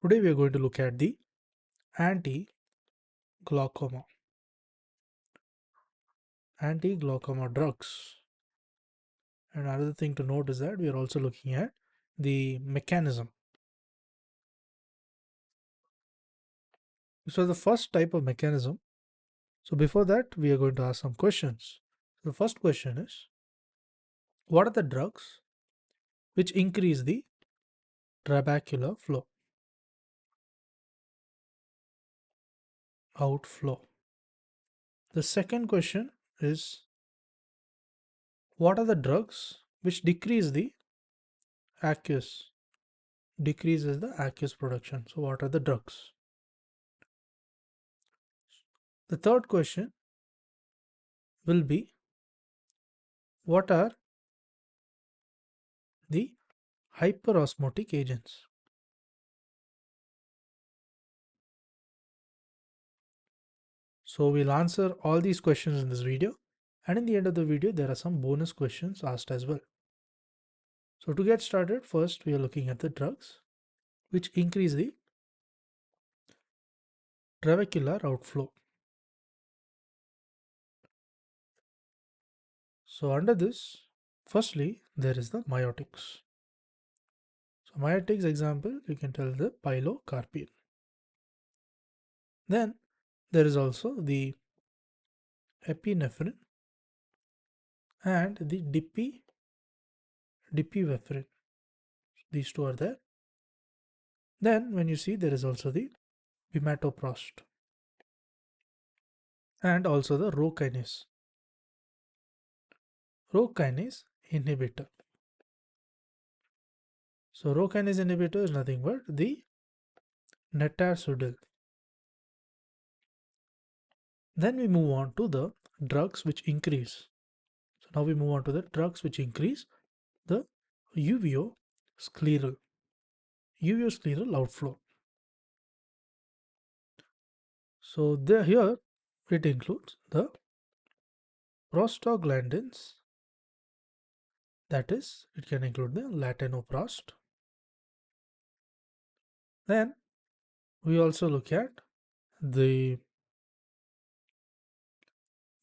Today we are going to look at the anti-glaucoma drugs. And another thing to note is that we are also looking at the mechanism. So the first type of mechanism. So before that, we are going to ask some questions. The first question is, what are the drugs which increase the trabecular flow, outflow? The second question is, what are the drugs which aqueous, decreases the aqueous production? So what are the drugs? The third question will be, what are the hyperosmotic agents? So we'll answer all these questions in this video, and in the end of the video there are some bonus questions asked as well. So to get started, first we are looking at the drugs which increase the trabecular outflow. So under this, firstly there is the myotics. So myotics example, you can tell the pilocarpine. Then there is also the epinephrine and the dipivefrin. These two are there. Then when you see, there is also the bimatoprost and also the Rho kinase inhibitor. So Rho kinase inhibitor is nothing but the netarsudil. Then we move on to the drugs which increase. So now we move on to the drugs which increase the uveoscleral outflow. So here it includes the prostaglandins, that is, it can include the latanoprost. Then we also look at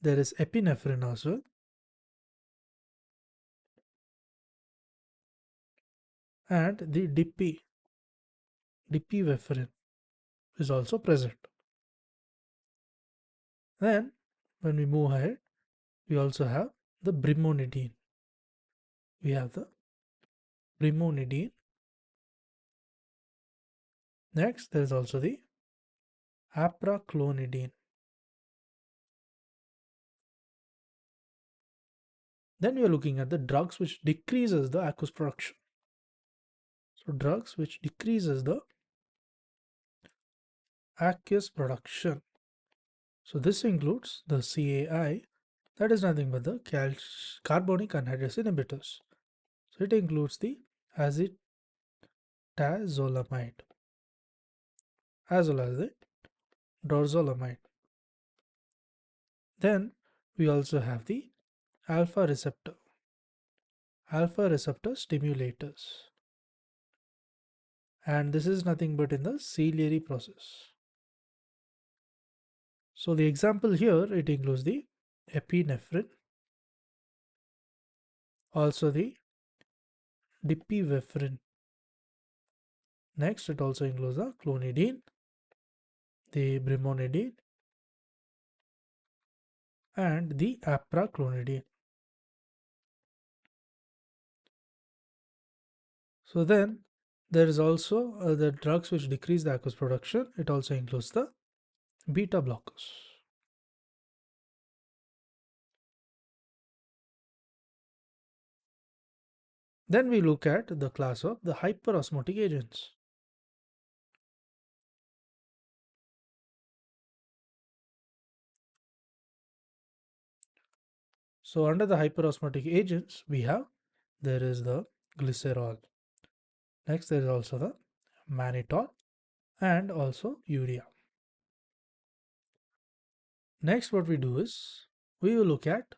there is epinephrine as well, and the dipivefrin is also present. Then when we move ahead, we also have the brimonidine. Next, there is also the apraclonidine. Then we are looking at the drugs which decreases the aqueous production. So drugs which decreases the aqueous production. So this includes the CAI, that is nothing but the carbonic anhydrase inhibitors. So it includes the acetazolamide as well as the dorzolamide. Then we also have the alpha receptor stimulators, and this is nothing but in the ciliary process. So the example here, it includes the epinephrine, also the dipivefrin. Next, it also includes the clonidine, the brimonidine, and the apraclonidine. So then there is also the drugs which decrease the aqueous production. It also includes the beta blockers. Then we look at the class of the hyperosmotic agents. So under the hyperosmotic agents, there is the glycerol. Next, there is also the mannitol and also urea. Next, what we do is we will look at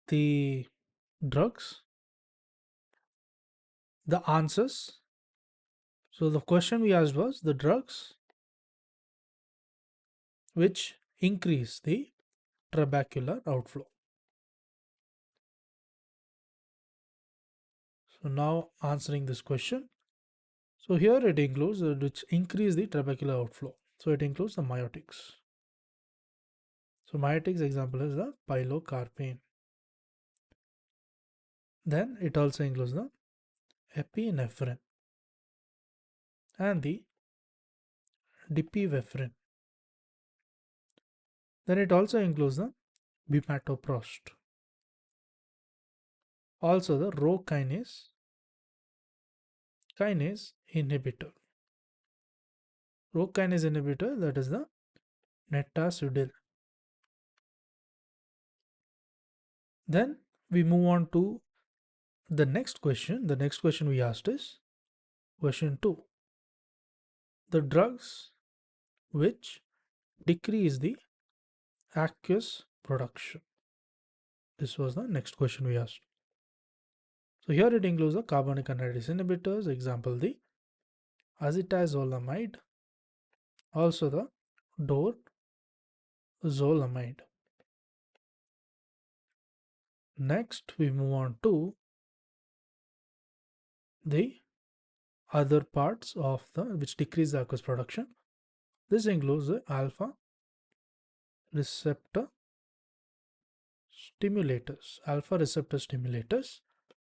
the drugs, the answers. So the question we asked was the drugs which increase the trabecular outflow. So now answering this question. So here it includes which increase the trabecular outflow. So it includes the myotics. So myotics example is the pilocarpine. Then it also includes the epinephrine and the dipivefrin. Then it also includes the bimatoprost. Also the Rho kinase inhibitor. Rho kinase inhibitor, that is the netacidyl. Then we move on to the next question. The next question we asked is question 2. The drugs which decrease the aqueous production. This was the next question we asked. So here it includes the carbonic anhydrase inhibitors, example the acetazolamide, also the dorzolamide. Next we move on to the other parts of the which decrease the aqueous production. This includes the alpha receptor stimulators. Alpha receptor stimulators.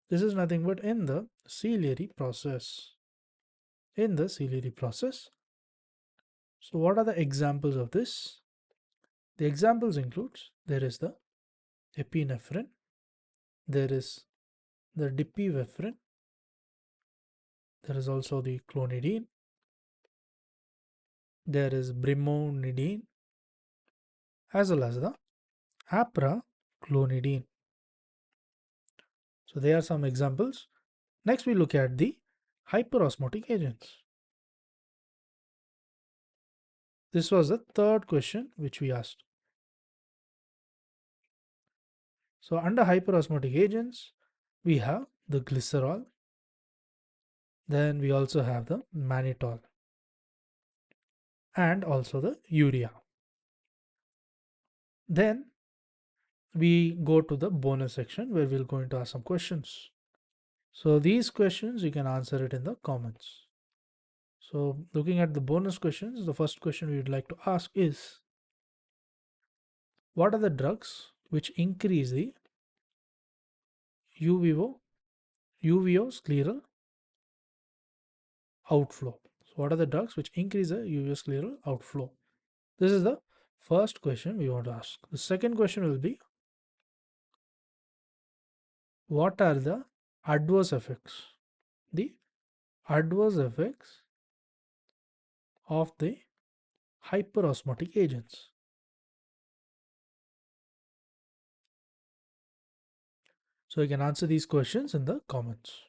This is nothing but in the ciliary process. In the ciliary process. So what are the examples of this? The examples includes there is the epinephrine, there is the dipivefrin, there is also the clonidine, there is brimonidine, as well as the apraclonidine. So there are some examples. Next we look at the hyperosmotic agents. This was the third question which we asked. So under hyperosmotic agents, we have the glycerol, then we also have the mannitol, and also the urea. Then we go to the bonus section where we're going to ask some questions. So these questions you can answer it in the comments. So looking at the bonus questions, the first question we would like to ask is, what are the drugs which increase the uveoscleral outflow? So what are the drugs which increase the uveoscleral outflow? This is the first question we want to ask. The second question will be, what are the adverse effects? The adverse effects of the hyperosmotic agents. So you can answer these questions in the comments.